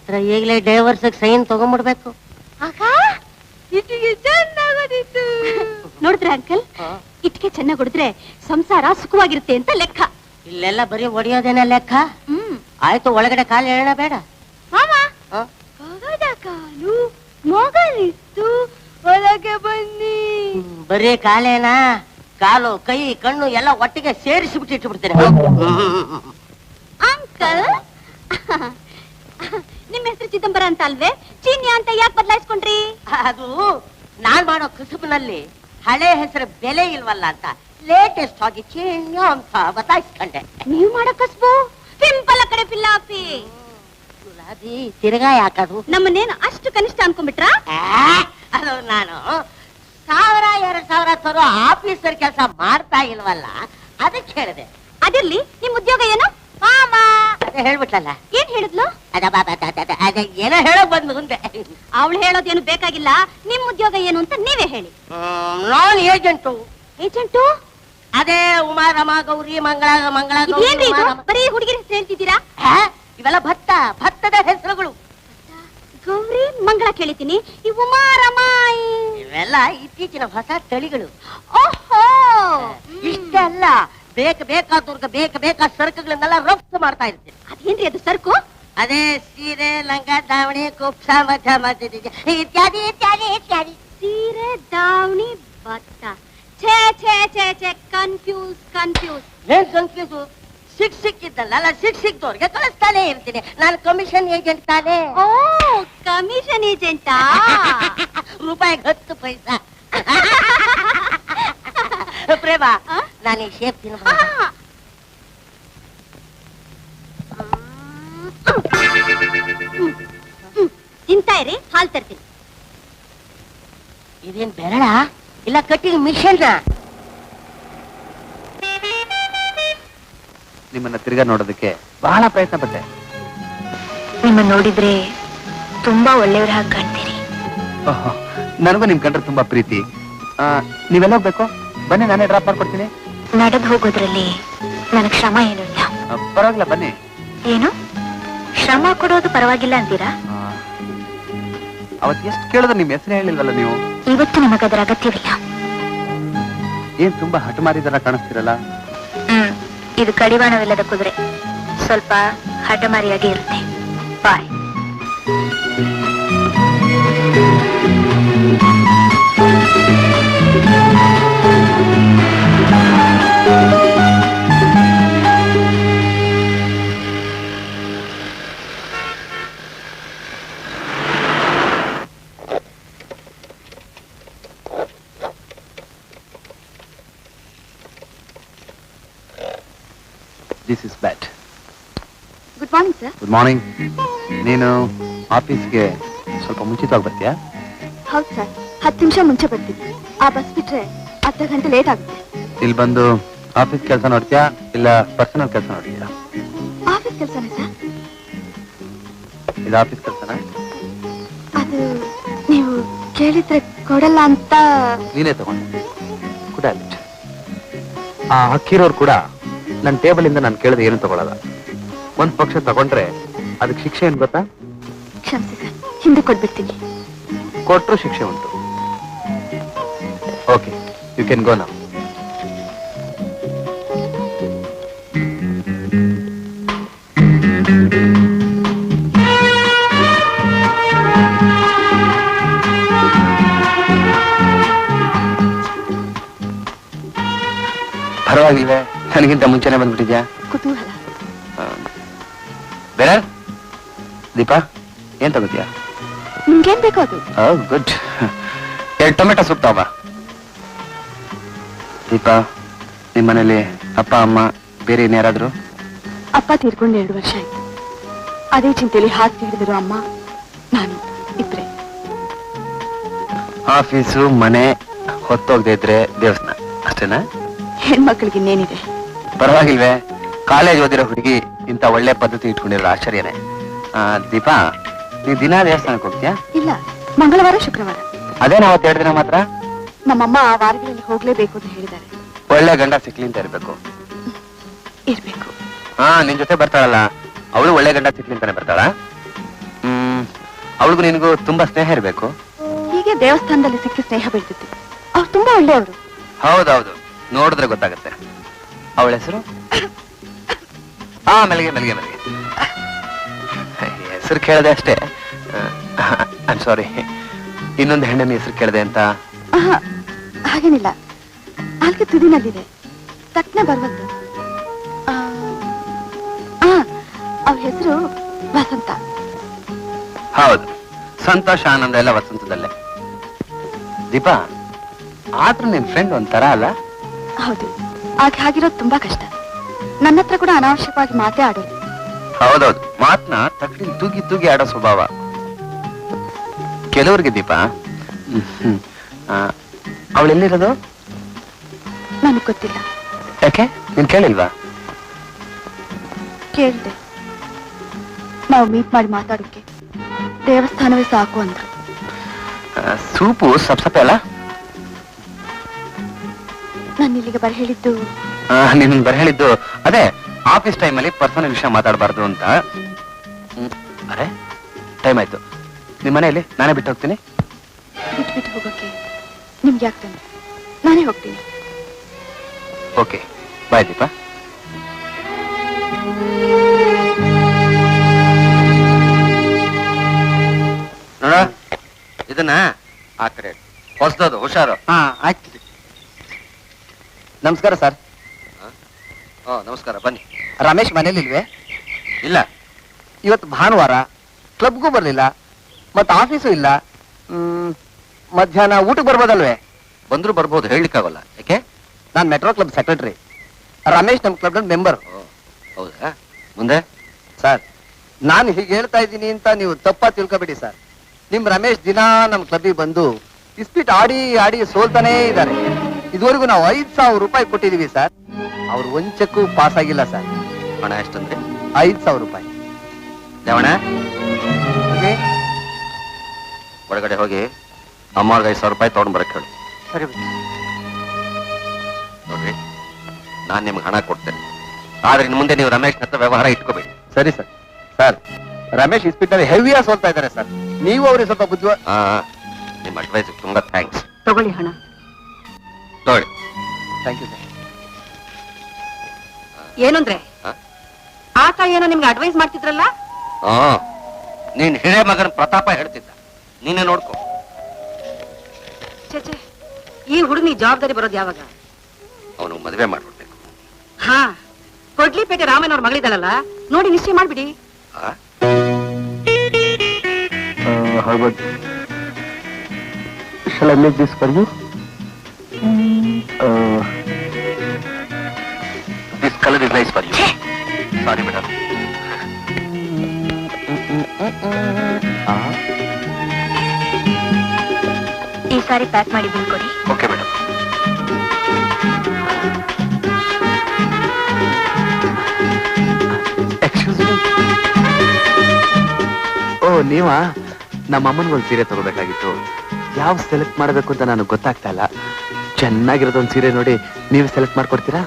ಹತ್ರ ಈಗಲೇ divorce sign ತಗೊಂಡ್ಬಿಡ್ಬೇಕು. ನೋಡಿದ್ರೆ ಅಂಕಲ್, ಇಟ್ಗೆ ಚೆನ್ನಾಗಿ ಹೊಡೆದ್ರೆ ಸಂಸಾರ ಸುಖವಾಗಿರುತ್ತೆ ಅಂತ ಲೆಕ್ಕ. ಇಲ್ಲೆಲ್ಲ ಬರೀ ಹೊಡಿಯೋದೇನ ಲೆಕ್ಕ. ಆಯ್ತು, ಒಳಗಡೆ ಕಾಲು ಹೇಳೋಣ ಬೇಡ. ಕಾಲು ಮೊಗಲಿತ್ತು, ಒಳಗೆ ಬನ್ನಿ. ಬರೀ ಕಾಲೇನಾ? ಕಾಲು, ಕೈ, ಕಣ್ಣು ಎಲ್ಲ ಒಟ್ಟಿಗೆ ಸೇರಿಸಿ ಬಿಟ್ಟಿಟ್ಬಿಡ್ತೇನೆ. ಅಂಕಲ್, ನಿಮ್ಮ ಹೆಸರು ಚಿದಂಬರ ಅಂತ ಅಲ್ವೇ? ಚೀನ್ಯ ಅಂತ ಯಾಕೆ ಬದಲಾಯಿಸ್ಕೊಂಡ್ರಿ? ಅದು ನಾನ್ ಮಾಡೋ ಕಸುಬಿನಲ್ಲಿ ಹಳೆ ಹೆಸರು ಬೆಲೆ ಇಲ್ವಲ್ಲ ಅಂತ ಲೇಟೆಸ್ಟ್ ಆಗಿ ಚೀನ್ಯ ಅಂತ ಬದಲಾಯಿಸ್ಕೊಂಡೆ. ನೀವು ಮಾಡೋ ಕಸುಬು ಪಿಂಪಲ ಕಡೆ ಪಿಲ್ಲಾಪಿ. ತಿರ್ಗಾ ಯಾಕದು? ನಮ್ಮನ್ನೇನು ಅಷ್ಟು ಕನಿಷ್ಠ ಅನ್ಕೊಂಡ್ಬಿಟ್ರ? ಅದು ನಾನು 1000-2000 ತರೋ ಆಫೀಸರ್ ಕೆಲಸ ಮಾಡ್ತಾ ಇಲ್ವಲ್ಲ, ಅದಕ್ಕೆ ಹೇಳಿದೆ. ಅದಿರ್ಲಿ, ನಿಮ್ ಉದ್ಯೋಗ ಏನು? ಅದೇ ಹೇಳ್ಬಿಟ್ಲಲ್ಲ. ಏನ್ ಹೇಳಿದ್ಲು? ಅದೇ ಏನೋ ಹೇಳಕ್ ಬಂದು ಮುಂದೆ. ಅವಳು ಹೇಳೋದೇನು ಬೇಕಾಗಿಲ್ಲ. ನಿಮ್ ಉದ್ಯೋಗ ಏನು ಅಂತ ನೀವೇ ಹೇಳಿ. ನಾನ್ ಏಜೆಂಟು. ಏಜೆಂಟು? ಅದೇ ಉಮಾ, ರಮಾ, ಗೌರಿ, ಮಂಗಳ ಬರೀ ಹುಡುಗಿರ ಹೆಸರು ಹೇಳ್ತಿದ್ದೀರಾ? ಇವೆಲ್ಲ ಭತ್ತದ ಹೆಸರುಗಳು. ಗೌರಿ, ಮಂಗಳ ಕೇಳಿತೀನಿ. ಈ ಉಮಾ, ರಮಾ ಇವೆಲ್ಲ ಇತ್ತೀಚಿನ ಹೊಸ ತಳಿಗಳು. ಓಹೋ, ಇಷ್ಟೇ ಅಲ್ಲ, ಬೇಕಾದವ್ರಿಗೆ ಬೇಕಾದ ಸರಕುಗಳನ್ನೆಲ್ಲ ರಫ್ತು ಮಾಡ್ತಾ ಇರ್ತೀನಿ. ಅದೇನ್ರಿ ಅದು ಸರಕು? ಅದೇ ಸೀರೆ, ಲಂಗ, ದಾವಣಿ, ಕುಪ್ಸ, ಮಧ್ಯ ಇತ್ಯಾದಿ ಇತ್ಯಾದಿ ಇತ್ಯಾದಿ. ಸೀರೆ, ದಾವಣಿ, ಭತ್ತ. ಛೇ ಛೇ ಛೇ ಛೇ, ಕನ್ಫ್ಯೂಸ್. ಏನ್ ಕನ್ಫ್ಯೂಸ್? ಸಿಕ್ಕಿದ್ದಲ್ಲ, ಸಿಕ್ದವ್ರಿಗೆ ಕಳಿಸ್ತಾನೆ ಇರ್ತೀನಿ. ನಾನು ಕಮಿಷನ್ ಏಜೆಂಟ್ ತಾನೆ. ಓ, ಕಮಿಷನ್ ಏಜೆಂಟಾ? ರೂಪಾಯಿಗೆ 10 ಪೈಸಾ. ಪ್ರೇಮ, ನಾನು ಈ ಶೇಪ್ ತಿಂತಾ ಇರಿ, ಹಾಲ್ ತರ್ತೀನಿ. ಇದೇನ್ ಬೆರಳ ಇಲ್ಲ ಕಟ್ಟಿಂಗ್ ಮಿಷನ್? ನಿಮ್ಮನ್ನ ತಿರ್ಗಾ ನೋಡೋದಕ್ಕೆ ಬಹಳ ಪ್ರಯತ್ನ ಪಟ್ಟೆ. ನಿಮ್ಮನ್ನ ನೋಡಿದ್ರೆ ತುಂಬಾ ಒಳ್ಳೆಯವ್ರ ಹಾಗೆ ಕಾಣ್ತೀರಿ. ನನಗೂ ನಿಮ್ ಕಂಡ್ರೆ ತುಂಬಾ ಪ್ರೀತಿ. ನೀವೆಲ್ಲ ಹೋಗ್ಬೇಕು? ಬನ್ನಿ, ನಾನೇ ಡ್ರಾಪ್ ಮಾಡ್ಕೊಡ್ತೀನಿ. ನಡೆದು ಹೋಗೋದ್ರಲ್ಲಿ ನನಗ್ ಶ್ರಮ ಏನೂ ಇಲ್ಲ. ಪರವಾಗಿಲ್ಲ, ಬನ್ನಿ. ಏನು ಶ್ರಮ ಕೊಡೋದು ಪರವಾಗಿಲ್ಲ ಅಂತೀರಾ? ಅವತ್ತು ಎಷ್ಟು ಕೇಳಿದ್ರು ನಿಮ್ ಹೆಸರು ಹೇಳಿಲ್ವಲ್ಲ ನೀವು? ಇವತ್ತು ನಿಮಗದರ ಅಗತ್ಯವಿಲ್ಲ. ಏನ್ ತುಂಬಾ ಹಠಮಾರಿದರ ಕಾಣಿಸ್ತಿರಲ್ಲ? ಇದು ಕಡಿವಾಣವಿಲ್ಲದ ಕುದುರೆ, ಸ್ವಲ್ಪ ಹಠಮಾರಿಯಾಗಿ ಇರುತ್ತೆ. Bye. This is bad. Good morning sir. Good morning. ನೀನು ಆಫೀಸ್ಗೆ ಸ್ವಲ್ಪ ಮುಂಚಿತವಾಗಿ ಬರ್ತೀಯಾ? ಹೌದು ಸರ್, 10 ನಿಮಿಷ ಮುಂಚೆ ಬರ್ತೀನಿ. ಆ ಬಸ್ ಬಿಟ್ರೆ ಅರ್ಧ ಗಂಟೆ ಲೇಟ್ ಆಗುತ್ತೆ. ಇಲ್ಲಿ ಬಂದು ಆಫೀಸ್ ಕೆಲಸ ನೋಡ್ತೀಯಾ ಇಲ್ಲ ಪರ್ಸನಲ್ ಕೆಲಸ ನೋಡ್ತೀಯಾ? ಆಫೀಸ್ ಕೆಲಸನೇ ಸರ್. ಇದು ಆಫೀಸ್ ಕೆಲಸನಾ? ಅದು ನೀವು ಕೇಳಿದ್ರೆ ಕೊಡಲ್ಲ ಅಂತ. ನೀನೇ ತಗೊಂಡೆ. ಕೂಡ ಆ ಹಕ್ಕಿರೋರು ಕೂಡ ನನ್ನ ಟೇಬಲ್ ಇಂದ ನಾನು ಕೇಳಿದ್ರೆ ಏನು ತಗೊಳ್ಳಲ್ಲ. ಒಂದ್ ಪಕ್ಷ ತಗೊಂಡ್ರೆ ಅದಕ್ಕೆ ಶಿಕ್ಷೆ ಏನ್ ಗೊತ್ತಾ? ಕ್ಷಮಿಸಿ ಸರ್, ಹಿಂದೆ ಕೊಟ್ಬಿಡ್ತೀನಿ. ಕೊಟ್ರು ಶಿಕ್ಷೆ ಉಂಟು. Okay, you can go now. ಪರವಾಗಿಲ್ವೇ? ನನಗಿಂತ ಮುಂಚೆನೆ ಬಂದ್ಬಿಟ್ಟಿದ್ಯಾ? ಕುತೂಹಲ. ಬೇರೆ ದೀಪಾ, ಏನ್ ತಗೋತೀಯಾ? ನಿಮ್ಗೇನ್ ಬೇಕು ಅದು? ಗುಡ್. 2 ಟೊಮೆಟೊ ಸೂಪ್ ತಗೋ. ದೀಪಾ, ನಿಮ್ ಮನೇಲಿ ಅಪ್ಪ ಅಮ್ಮ ಬೇರೆ ಇನ್ಯಾರಾದ್ರು? ಅಪ್ಪ ತೀರ್ಕೊಂಡು 2 ವರ್ಷ ಆಯ್ತು. ಅದೇ ಚಿಂತೆಯಲ್ಲಿ ಹಾಕಿ ಹಿಡಿದಿರೋ ಅಮ್ಮ ನಾನು ಇಬ್ರೆ. ಆಫೀಸು, ಮನೆ, ಹೊತ್ತೋಗದೆ ಇದ್ರೆ ದೇವಸ್ಥಾನ, ಅಷ್ಟೇನಾ? ಹೆಣ್ಮಕ್ಳಿಗೆ ಇನ್ನೇನಿದೆ? ಪರವಾಗಿಲ್ವೇ? ಕಾಲೇಜ್ ಓದಿರೋ ಹುಡುಗಿ ಇಂತ ಒಳ್ಳೆ ಪದ್ಧತಿ ಇಟ್ಕೊಂಡಿರೋ ಆಶ್ಚರ್ಯನೇ. ದೀಪಾ, ನೀ ದಿನ ದೇವಸ್ಥಾನಕ್ಕೆ ಹೋಗ್ತೀಯಾ? ಇಲ್ಲ, ಮಂಗಳವಾರ ಶುಕ್ರವಾರ. ಅದೇ ನಾವು 2 ದಿನ ಮಾತ್ರ. ನಮ್ಮಮ್ಮ ಆ ವಾರಗಳಲ್ಲಿ ಹೋಗ್ಲೇಬೇಕು ಅಂತ ಹೇಳಿದ್ದಾರೆ. ಒಳ್ಳೆ ಗಂಡ ಸಿಕ್ಲಿ ಅಂತ ಇರ್ಬೇಕು. ಇರ್ಬೇಕು. ನಿನ್ ಜೊತೆ ಬರ್ತಾಳಲ್ಲ, ಅವಳು ಒಳ್ಳೆ ಗಂಡ ಸಿಕ್ಲಿ ಅಂತಾನೆ ಬರ್ತಾಳ. ಅವಳಿಗೂ ನಿನಗೂ ತುಂಬಾ ಸ್ನೇಹ ಇರಬೇಕು. ಹೀಗೆ ದೇವಸ್ಥಾನದಲ್ಲಿ ಸಿಕ್ಕಿ ಸ್ನೇಹ ಬೆಳೆದಿತ್ತು. ಅವ್ರು ತುಂಬಾ ಒಳ್ಳೆಯವರು. ಹೌದೌದು, ನೋಡಿದ್ರೆ ಗೊತ್ತಾಗುತ್ತೆ. ಅವಳ ಹೆಸರು? ಮೆಲ್ಗೆ ಮೆಲ್ಗೆ ಮೆಲ್ಗೆ. ಹೆಸರು ಕೇಳದೆ ಅಷ್ಟೇ. ಐ ಆಮ್ ಸಾರಿ, ಇನ್ನೊಂದು ಹೆಣ್ಣಿನ ಹೆಸರು ಕೇಳಿದೆ ಅಂತ. ಹಾಗೇನಿಲ್ಲ, ಅಲ್ಗೆ ತುದಿನಲ್ಲಿದೆ, ತಕ್ಷಣ ಬರುವಂತ. ಅವ್ರ ಹೆಸರು ವಸಂತ. ಹೌದು, ಸಂತೋಷ ಆನಂದ ಎಲ್ಲ ವಸಂತದಲ್ಲೇ. ದೀಪಾ, ಆದ್ರೂ ನಿನ್ ಫ್ರೆಂಡ್ ಒಂಥರ ಅಲ್ಲ? ಹೌದು, ಹಾಗಿರೋದು ತುಂಬಾ ಕಷ್ಟ. ನನ್ನ ಹತ್ರ ಕೂಡ ಅನಾವಶ್ಯಕವಾಗಿ ಮಾತೇ ಆಡೋದು. ಹೌದೌದು, ಮಾತನ್ನ ತಕ್ಕಡಿ ತೂಗಿ ತೂಗಿ ಆಡೋ ಸ್ವಭಾವ ಕೆಲವ್ರಿಗೆ. ದೀಪಾ, ಅವಳೆಲ್ಲಿರೋದು? ನನಗ್ ಗೊತ್ತಿಲ್ಲ. ಯಾಕೆ, ನೀನ್ ಕೇಳಿಲ್ವಾ? ಕೇಳಿದೆ. ನಾವು ಮೀಟ್ ಮಾಡಿ ಮಾತಾಡೋಕೆ ದೇವಸ್ಥಾನವೇ ಸಾಕು ಅಂದ್ರು. ಸೂಪು ಸಪ್ಸಪೆ ಅಲ್ಲ? ನಾನು ಇಲ್ಲಿಗೆ ಬರ ಹೇಳಿದ್ದು, ನಿನ್ ಬರ ಹೇಳಿದ್ದು ಅದೇ ಆಫೀಸ್ ಟೈಮಲ್ಲಿ ಪರ್ಸನಲ್ ವಿಷಯ ಮಾತಾಡಬಾರ್ದು ಅಂತ. ಅರೆ, ಟೈಮ್ ಆಯ್ತು. ನಿಮ್ ಮನೆಯಲ್ಲಿ ನಾನೇ ಬಿಟ್ಟು ಹೋಗ್ತೀನಿ. ಬಿಟ್ಟು ಹೋಗೋಕೆ ನಿಮ್ಗೆ ಯಾಕೆ ತಂದೆ? ನಾನೇ ಹೋಗ್ತೀನಿ. ಓಕೆ, ಬಾಯ್ ದೀಪಾ. ನೋಡ, ಇದನ್ನ ಆ ಕಡೆ ಹೊಸದದು, ಹುಷಾರು. ಆಯ್ತು. ನಮಸ್ಕಾರ ಸರ್. ನಮಸ್ಕಾರ, ಬನ್ನಿ. ರಮೇಶ್ ಮನೇಲಿಲ್ವೇ? ಇಲ್ಲ, ಇವತ್ತು ಭಾನುವಾರ, ಕ್ಲಬ್ಗೂ ಬರ್ಲಿಲ್ಲ, ಮತ್ತೆ ಆಫೀಸು ಇಲ್ಲ. ಮಧ್ಯಾಹ್ನ ಊಟಕ್ಕೆ ಬರ್ಬೋದಲ್ವೇ? ಬಂದ್ರು ಬರ್ಬೋದು, ಹೇಳಲಿಕ್ಕಾಗಲ್ಲ. ಯಾಕೆ? ನಾನು ಮೆಟ್ರೋ ಕ್ಲಬ್ ಸೆಕ್ರೆಟರಿ. ರಮೇಶ್ ನಮ್ಮ ಕ್ಲಬ್ ಮೆಂಬರ್. ಹೌದಾ? ಮುಂದೆ? ಸರ್, ನಾನು ಹೀಗೆ ಹೇಳ್ತಾ ಇದ್ದೀನಿ ಅಂತ ನೀವು ತಪ್ಪ ತಿಳ್ಕೊಬೇಡಿ ಸರ್. ನಿಮ್ ರಮೇಶ್ ದಿನಾ ನಮ್ಮ ಕ್ಲಬ್ಬಿಗೆ ಬಂದು ಇಸ್ಪೀಟ್ ಆಡಿ ಆಡಿ ಸೋಲ್ತಾನೇ ಇದ್ದಾರೆ. ಇದುವರೆಗೂ ನಾವು 5,000 ರೂಪಾಯಿ ಕೊಟ್ಟಿದೀವಿ ಸರ್. ಅವ್ರು ಒಂದ್ ಚೆಕ್ಕು ಪಾಸ್ ಆಗಿಲ್ಲ ಸರ್. ಹಣ ಎಷ್ಟಂದ್ರೆ? 5,000 ರೂಪಾಯಿ. ದೇವಣ, ಒಳಗಡೆ ಹೋಗಿ ಅಮ್ಮವ್ರಿಗೆ 5,000 ರೂಪಾಯಿ ತಗೊಂಡ್ ಬರಕ್ ಹೇಳಿ. ಸರಿ ನೋಡ್ರಿ, ನಾನ್ ನಿಮ್ಗೆ ಹಣ ಕೊಡ್ತೇನೆ, ಆದ್ರೆ ಇನ್ನು ಮುಂದೆ ನೀವು ರಮೇಶ್ ಹತ್ರ ವ್ಯವಹಾರ ಇಟ್ಕೋಬೇಡಿ. ಸರಿ ಸರ್. ಸರ್, ರಮೇಶ್ ಇಸ್ಪೀಟ್ನಲ್ಲಿ ಹೆವಿಯಾಗಿ ಸೋಲ್ತಾ ಇದ್ದಾರೆ ಸರ್. ನೀವು ಅವ್ರಿಗೆ ಸ್ವಲ್ಪ ಬುದ್ಧಿವ. ನಿಮ್ಮ ಅಡ್ವೈಸ್ ತುಂಬಾ ಥ್ಯಾಂಕ್ಸ್. ತಗೊಳ್ಳಿ ಹಣ. ನೋಡಿ. Thank you sir. ಏನಂದ್ರೆ ಆತ ಏನೋ ನಿಮ್ಗೆ ಅಡ್ವೈಸ್ ಮಾಡ್ತಿದ್ರಲ್ಲ? ನೀನ್ ಹಿರೇ ಮಗನ ಪ್ರತಾಪ ಹೇಳ್ತಿದ್ದ, ನೀನೇ ನೋಡ್ಕೊ. ಚೇಚೆ, ಈ ಹುಡುಗಿ ಜವಾಬ್ದಾರಿ ಬರೋದು ಯಾವಾಗ? ಅವನು ಮದುವೆ ಮಾಡ್ಬಿಡ್ಬೇಕು. ಹಾ, ಕೊಡ್ಲಿಪೇಟೆ ರಾಮನ್ ಅವ್ರ ಮಗಳಿದ್ದಾಳಲ್ಲ, ನೋಡಿ ನಿಶ್ಚಯ ಮಾಡ್ಬಿಡಿ. Shall I make this for you? This color is nice for you. Sorry, madam. ಈ ಸಾರಿ ಪ್ಯಾಕ್ ಮಾಡಿ ಬಿಲ್ ಕೊಡಿ. Okay, madam. Excuse me. ನೀವಾ? ನಮ್ಮ ಅಮ್ಮನಿಗೊಂದು ಸೀರೆ ತಗೋಬೇಕಾಗಿತ್ತು. ಯಾವ ಸೆಲೆಕ್ಟ್ ಮಾಡಬೇಕು ಅಂತ ನನಗೆ ಗೊತ್ತಾಗ್ತಾ ಇಲ್ಲ. ಚೆನ್ನಾಗಿರೋದೊಂದು ಸೀರೆ ನೋಡಿ ನೀವು ಸೆಲೆಕ್ಟ್ ಮಾಡ್ಕೊಡ್ತೀರಾ?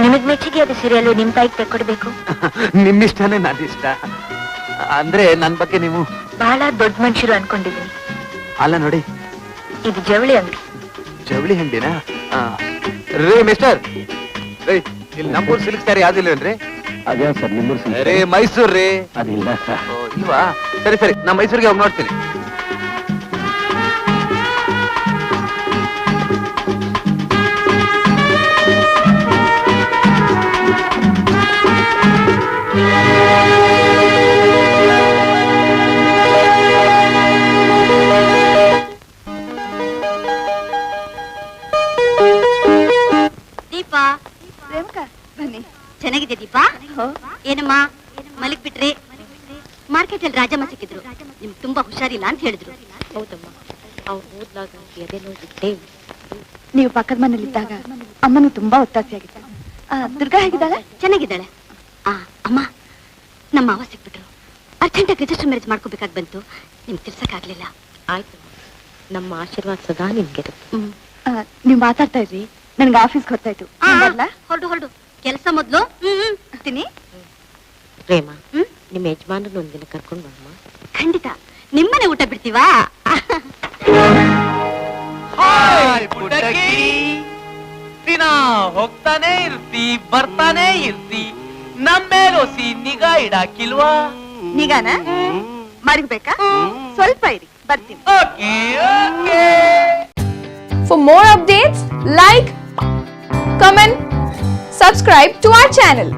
ನಿಮಗ್ ಮೆಚ್ಚಿಗೆ ಅದು ಸೀರೆಯಲ್ಲೂ ನಿಮ್ ತಾಯಿಗೆ ತೆಕ್ಕೊಡ್ಬೇಕು. ನಿಮ್ಮಿಷ್ಟನೇ ನನ್ನಿಷ್ಟ. ಅಂದ್ರೆ ನನ್ ಬಗ್ಗೆ ನೀವು ಬಹಳ ದೊಡ್ಡ ಮನುಷ್ಯರು ಅನ್ಕೊಂಡಿದ್ದೀನಿ. ಅಲ್ಲ ನೋಡಿ, ಇದು ಜವಳಿ ಅಂಗಡಿ. ಜವಳಿ ಅಂಗಡಿನಾ? ರೇ ಮಿಸ್ಟರ್, ಇಲ್ಲಿ ನಮ್ಮೂರ್ ಸಿಲ್ಕ್ ಸ್ಯಾರಿ ಯಾವ್ದಿಲ್ವೇನ್ರಿ? ಅದೇ ಸರ್, ನಿಮ್ಮೂರು. ರೇ ಮೈಸೂರ್ ರೀ. ಅದಿಲ್ಲ ಸರ್. ಇಲ್ವಾ? ಸರಿ ಸರಿ, ನಾ ಮೈಸೂರಿಗೆ ಹೋಗಿ ನೋಡ್ತೀನಿ. ದೀಪಾ, ಬನ್ನಿ. ಚೆನ್ನಾಗಿದೆ ದೀಪಾ. ಏನಮ್ಮ ಮಲಗ್ ಬಿಟ್ರೆ? ಮಾರ್ಕೆಟ್ ಅಲ್ಲಿ ರಾಜಮ್ಮ ಸಿಕ್ಕಿದ್ರು, ನಿಮ್ಗೆ ತುಂಬಾ ಹುಷಾರಿಲ್ಲ ಅಂತ ಹೇಳಿದ್ರು. ಹೌದಮ್ಮ, ಅವ್ರು ಹೋದ್ಲಾಗ ಎದೆ ನೋಡ್ಬಿಟ್ಟೆ. ನೀವು ಪಕ್ಕದ ಮನೇಲಿದ್ದಾಗ ಅಮ್ಮನು ತುಂಬಾ ಒತ್ತಾಸೆಯಾಗಿತ್ತು. ದುರ್ಗಾ ಹೇಗಿದ್ದಾಳೆ? ಚೆನ್ನಾಗಿದ್ದಾಳೆ. ಅಮ್ಮ, ನಮ್ಮ ಮಾವ ಸಿಕ್ಬಿಟ್ರು. ಅರ್ಜೆಂಟಾಗಿ ರಿಜಿಸ್ಟರ್ ಮ್ಯಾರೇಜ್ ಮಾಡ್ಕೋಬೇಕಾಗಿ ಬಂತು, ನಿಮ್ಗೆ ತಿಳ್ಸಕ್ಕಾಗ್ಲಿಲ್ಲ. ಆಯ್ತು, ನಮ್ಮ ಆಶೀರ್ವಾದ ಸದಾ ನಿಮ್ಗೆ. ನೀವು ಮಾತಾಡ್ತಾ ಇದ್ರಿ, ನನ್ಗೆ ಆಫೀಸ್ಗೆ ಹೊತ್ತಾಯ್ತು. ಹೊರಡು ಹೊರಡು, ಕೆಲಸ ಮೊದ್ಲು. ಬರ್ತೀನಿ. ಪ್ರೇಮ, ನಿಮ್ಮ ಯಜಮಾನರು ಒಂದಿನ ಕರ್ಕೊಂಡು ಬರಮ್ಮ. ಖಂಡಿತ ನಿಮ್ಮನೆ ಊಟ ಬಿಡ್ತೀವಾ? ದಿನ ಹೋಗ್ತಾನೆ ಇರ್ತಿ ಬರ್ತಾನೆ ಇರ್ತಿ ನಮ್ಮೇಲೋಸಿ ನಿಗಾ ಇಡಾಕಿಲ್ವಾ? ನಿಗಾನ ಮಡಗ್ಬೇಕಾ? ಸ್ವಲ್ಪ ಇರಿ, ಬರ್ತೀನಿ. Okay okay. For more updates, like, comment, subscribe to our channel.